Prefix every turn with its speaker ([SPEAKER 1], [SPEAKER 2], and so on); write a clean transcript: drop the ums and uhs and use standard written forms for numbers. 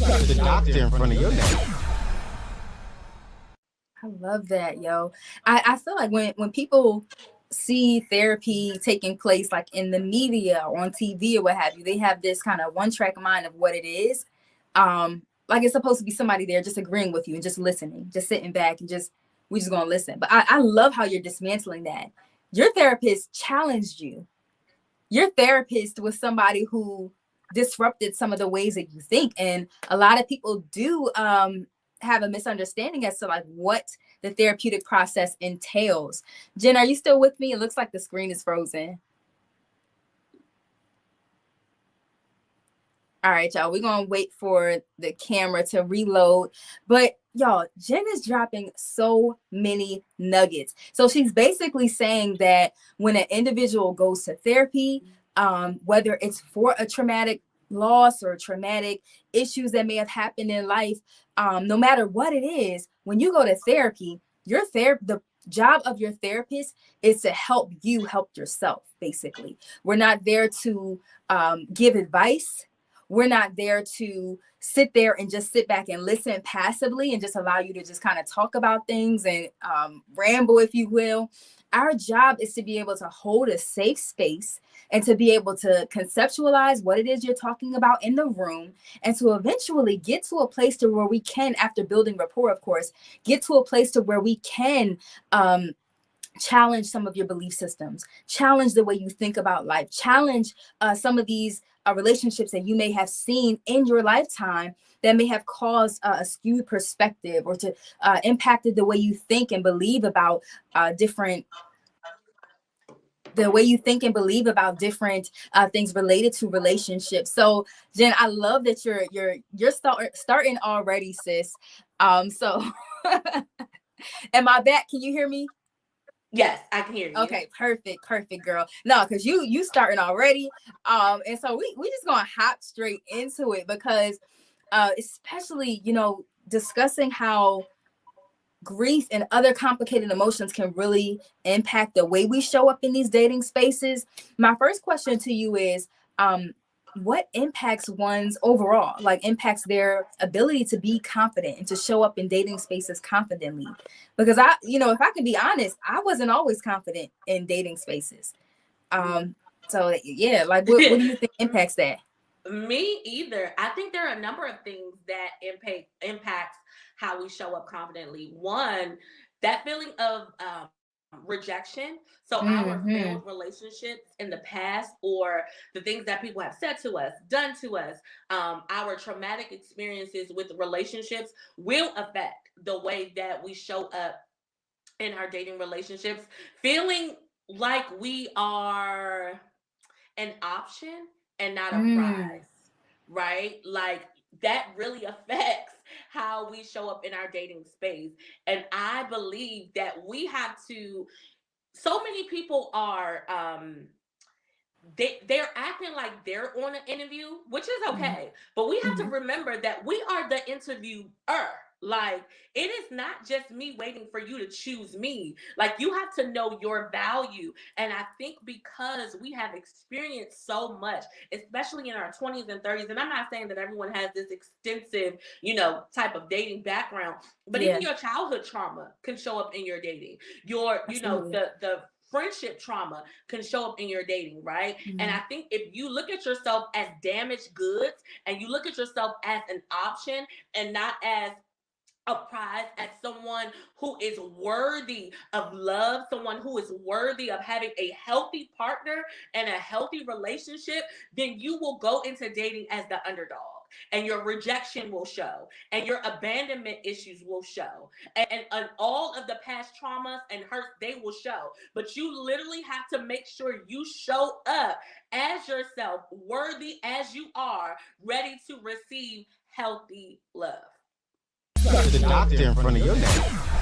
[SPEAKER 1] The doctor in front of your name.
[SPEAKER 2] I love that, yo. I feel like when people see therapy taking place like in the media or on TV or what have you, they have this kind of one track mind of what it is. Like it's supposed to be somebody there just agreeing with you and just listening, just sitting back and we just gonna listen. But I love how you're dismantling that. Your therapist challenged you. Your therapist was somebody who disrupted some of the ways that you think. And a lot of people do have a misunderstanding as to like what the therapeutic process entails. Jen, are you still with me? It looks like the screen is frozen. All right, y'all, we're going to wait for the camera to reload. But y'all, Jen is dropping so many nuggets. So she's basically saying that when an individual goes to therapy, whether it's for a traumatic loss or traumatic issues that may have happened in life, no matter what it is, when you go to therapy, the job of your therapist is to help you help yourself, basically. We're not there to give advice. We're not there to sit there and just sit back and listen passively and just allow you to just kind of talk about things and ramble, if you will. Our job is to be able to hold a safe space and to be able to conceptualize what it is you're talking about in the room and to eventually get to a place to where we can, after building rapport, of course, get to a place to where we can challenge some of your belief systems, challenge the way you think about life, challenge some of these relationships that you may have seen in your lifetime that may have caused a skewed perspective or to impacted the way you think and believe about different things related to relationships. So Jen, I love that you're starting already, sis. So am I back? Can you hear me?
[SPEAKER 3] Yes, I can hear you.
[SPEAKER 2] Okay, perfect, girl. No, because you starting already. And so we just gonna hop straight into it because especially, discussing how grief and other complicated emotions can really impact the way we show up in these dating spaces. My first question to you is what impacts one's overall, impacts their ability to be confident and to show up in dating spaces confidently? Because if I can be honest, I wasn't always confident in dating spaces. So yeah, what do you think impacts that?
[SPEAKER 3] Me either. I think there are a number of things that impacts how we show up confidently. One, that feeling of rejection. So our failed relationships in the past, or the things that people have said to us, done to us, our traumatic experiences with relationships will affect the way that we show up in our dating relationships. Feeling like we are an option and not a prize, right? Like that really affects how we show up in our dating space. And I believe that we have to, so many people are they're acting like they're on an interview, which is okay, but we have to remember that we are the interviewer. Like, it is not just me waiting for you to choose me. Like, you have to know your value. And I think because we have experienced so much, especially in our 20s and 30s, and I'm not saying that everyone has this extensive, type of dating background, but even your childhood trauma can show up in your dating. Your, the friendship trauma can show up in your dating, right? And I think if you look at yourself as damaged goods and you look at yourself as an option and not as a prize, as someone who is worthy of love, someone who is worthy of having a healthy partner and a healthy relationship, then you will go into dating as the underdog. And your rejection will show, and your abandonment issues will show, and all of the past traumas and hurts, they will show. But you literally have to make sure you show up as yourself, worthy as you are, ready to receive healthy love.
[SPEAKER 1] The doctor in front of your name.